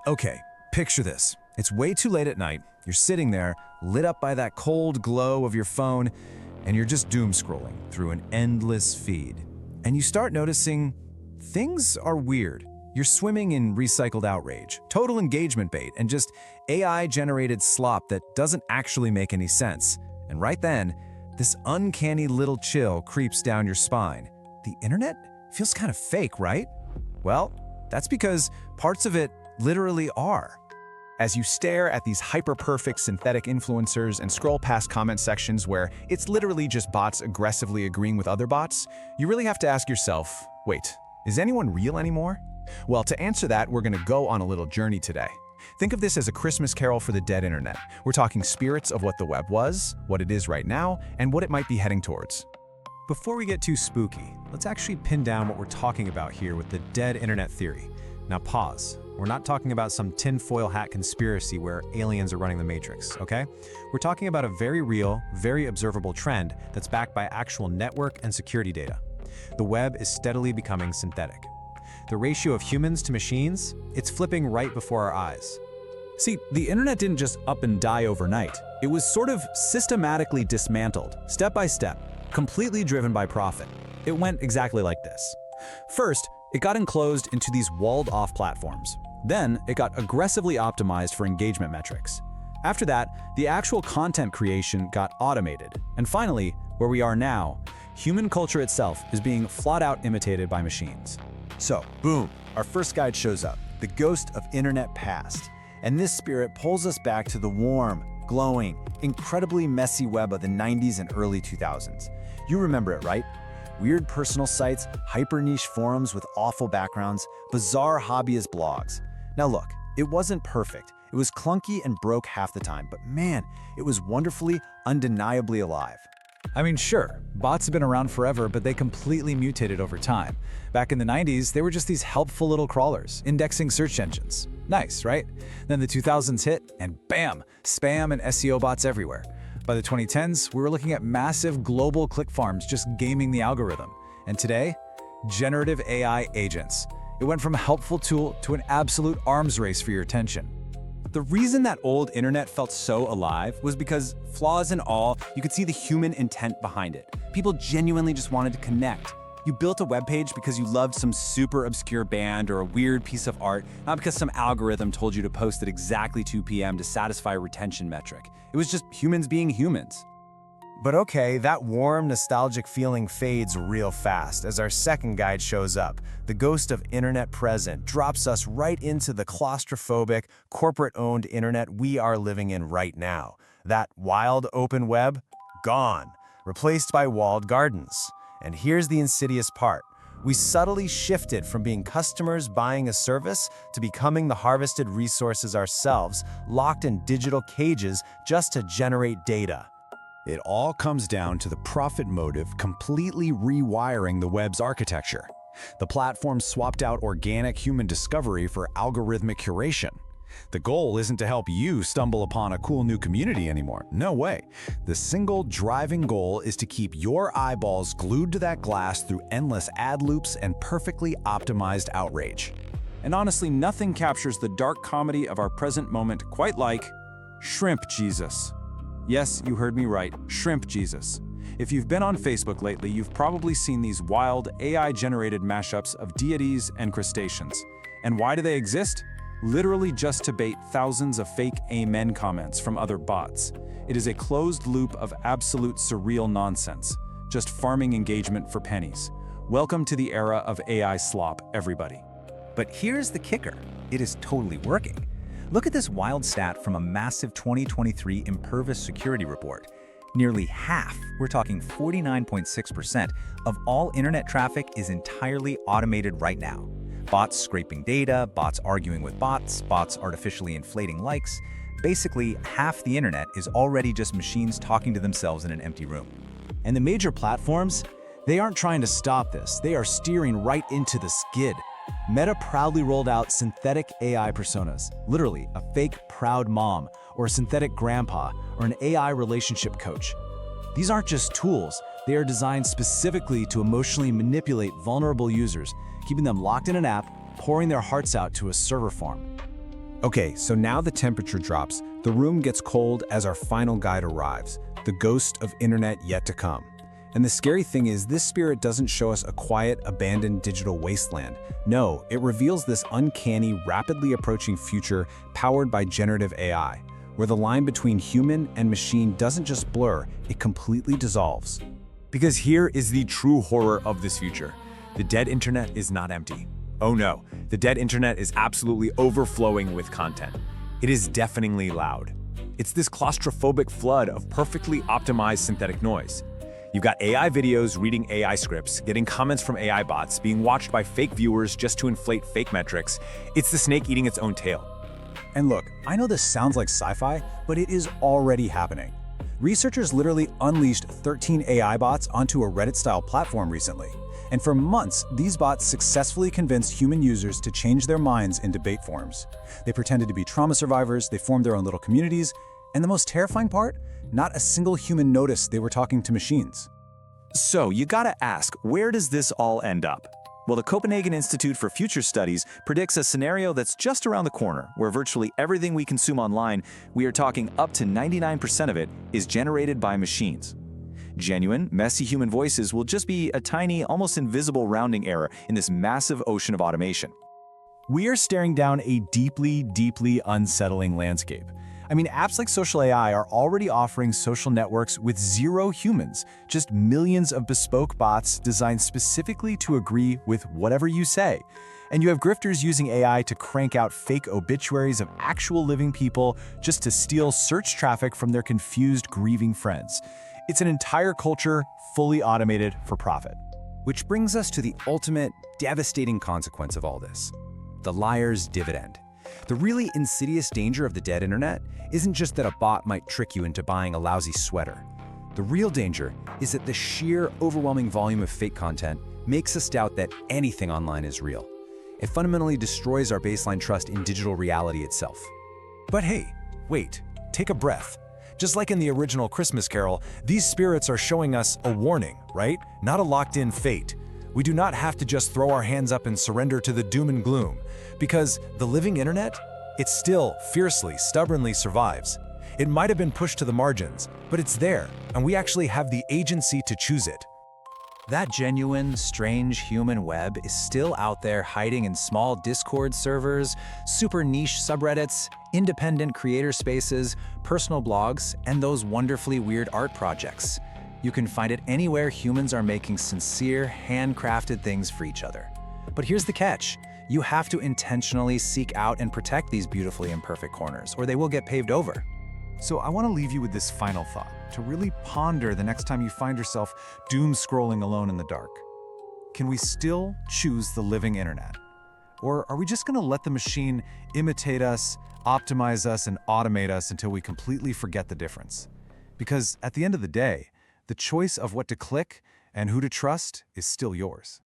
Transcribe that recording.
Okay, picture this. It's way too late at night. You're sitting there, lit up by that cold glow of your phone, and you're just doom scrolling through an endless feed. And you start noticing things are weird. You're swimming in recycled outrage, total engagement bait, and just AI-generated slop that doesn't actually make any sense. And right then, this uncanny little chill creeps down your spine. The internet feels kind of fake, right? Well, that's because parts of it literally are. As you stare at these hyper-perfect synthetic influencers and scroll past comment sections where it's literally just bots aggressively agreeing with other bots, you really have to ask yourself, wait, is anyone real anymore? Well, to answer that, we're gonna go on a little journey today. Think of this as a Christmas carol for the dead internet. We're talking spirits of what the web was, what it is right now, and what it might be heading towards. Before we get too spooky, let's actually pin down what we're talking about here with the dead internet theory. Now pause. We're not talking about some tinfoil hat conspiracy where aliens are running the matrix, okay? We're talking about a very real, very observable trend that's backed by actual network and security data. The web is steadily becoming synthetic. The ratio of humans to machines, it's flipping right before our eyes. See, the internet didn't just up and die overnight. It was sort of systematically dismantled, step by step, completely driven by profit. It went exactly like this. First, it got enclosed into these walled-off platforms. Then, it got aggressively optimized for engagement metrics. After that, the actual content creation got automated. And finally, where we are now, human culture itself is being flat-out imitated by machines. So, boom, our first guide shows up, the ghost of internet past. And this spirit pulls us back to the warm, glowing, incredibly messy web of the 90s and early 2000s. You remember it, right? Weird personal sites, hyper-niche forums with awful backgrounds, bizarre hobbyist blogs. Now look, it wasn't perfect. It was clunky and broke half the time, but man, it was wonderfully, undeniably alive. I mean, sure, bots have been around forever, but they completely mutated over time. Back in the 90s, they were just these helpful little crawlers, indexing search engines. Nice, right? Then the 2000s hit, and bam, spam and SEO bots everywhere. By the 2010s, we were looking at massive global click farms just gaming the algorithm. And today, generative AI agents. It went from a helpful tool to an absolute arms race for your attention. The reason that old internet felt so alive was because, flaws and all, you could see the human intent behind it. People genuinely just wanted to connect. You built a web page because you loved some super obscure band or a weird piece of art, not because some algorithm told you to post at exactly 2 p.m. to satisfy a retention metric. It was just humans being humans. But okay, that warm, nostalgic feeling fades real fast as our second guide shows up. The ghost of internet present drops us right into the claustrophobic, corporate-owned internet we are living in right now. That wild open web, gone, replaced by walled gardens. And here's the insidious part. We subtly shifted from being customers buying a service to becoming the harvested resources ourselves, locked in digital cages just to generate data. It all comes down to the profit motive completely rewiring the web's architecture. The platform swapped out organic human discovery for algorithmic curation. The goal isn't to help you stumble upon a cool new community anymore. No way. The single driving goal is to keep your eyeballs glued to that glass through endless ad loops and perfectly optimized outrage. And honestly, nothing captures the dark comedy of our present moment quite like Shrimp Jesus. Yes, you heard me right, Shrimp Jesus. If you've been on Facebook lately, you've probably seen these wild AI-generated mashups of deities and crustaceans. And why do they exist? Literally just to bait thousands of fake amen comments from other bots. It is a closed loop of absolute surreal nonsense, just farming engagement for pennies. Welcome to the era of AI slop, everybody. But here's the kicker. It is totally working. Look at this wild stat from a massive 2023 Impervis security report. Nearly half, we're talking 49.6%, of all internet traffic is entirely automated right now. Bots scraping data, bots arguing with bots, bots artificially inflating likes. Basically, half the internet is already just machines talking to themselves in an empty room. And the major platforms, they aren't trying to stop this. They are steering right into the skid. Meta proudly rolled out synthetic AI personas, literally a fake proud mom, or a synthetic grandpa, or an AI relationship coach. These aren't just tools, they are designed specifically to emotionally manipulate vulnerable users, keeping them locked in an app, pouring their hearts out to a server farm. Okay, so now the temperature drops, the room gets cold as our final guide arrives, the ghost of internet yet to come. And the scary thing is, this spirit doesn't show us a quiet, abandoned digital wasteland. No, it reveals this uncanny, rapidly approaching future powered by generative AI, where the line between human and machine doesn't just blur, it completely dissolves. Because here is the true horror of this future. The dead internet is not empty. Oh no, the dead internet is absolutely overflowing with content. It is deafeningly loud. It's this claustrophobic flood of perfectly optimized synthetic noise. You've got AI videos reading AI scripts, getting comments from AI bots, being watched by fake viewers just to inflate fake metrics. It's the snake eating its own tail. And look, I know this sounds like sci-fi, but it is already happening. Researchers literally unleashed 13 AI bots onto a Reddit-style platform recently. And for months, these bots successfully convinced human users to change their minds in debate forums. They pretended to be trauma survivors, they formed their own little communities, and the most terrifying part? Not a single human noticed they were talking to machines. So you gotta ask, where does this all end up? Well, the Copenhagen Institute for Future Studies predicts a scenario that's just around the corner, where virtually everything we consume online, we are talking up to 99% of it, is generated by machines. Genuine, messy human voices will just be a tiny, almost invisible rounding error in this massive ocean of automation. We are staring down a deeply, deeply unsettling landscape. I mean, apps like social AI are already offering social networks with zero humans, just millions of bespoke bots designed specifically to agree with whatever you say. And you have grifters using AI to crank out fake obituaries of actual living people just to steal search traffic from their confused, grieving friends. It's an entire culture fully automated for profit. Which brings us to the ultimate, devastating consequence of all this: the liar's dividend. The really insidious danger of the dead internet isn't just that a bot might trick you into buying a lousy sweater. The real danger is that the sheer, overwhelming volume of fake content makes us doubt that anything online is real. It fundamentally destroys our baseline trust in digital reality itself. But hey, wait, take a breath. Just like in the original Christmas Carol, these spirits are showing us a warning, right? Not a locked-in fate. We do not have to just throw our hands up and surrender to the doom and gloom, because the living internet, it still fiercely, stubbornly survives. It might have been pushed to the margins, but it's there, and we actually have the agency to choose it. That genuine, strange human web is still out there hiding in small Discord servers, super niche subreddits, independent creator spaces, personal blogs, and those wonderfully weird art projects. You can find it anywhere humans are making sincere, handcrafted things for each other. But here's the catch. You have to intentionally seek out and protect these beautifully imperfect corners, or they will get paved over. So I want to leave you with this final thought, to really ponder the next time you find yourself doom scrolling alone in the dark. Can we still choose the living internet? Or are we just going to let the machine imitate us, optimize us, and automate us until we completely forget the difference? Because at the end of the day, the choice of what to click and who to trust is still yours.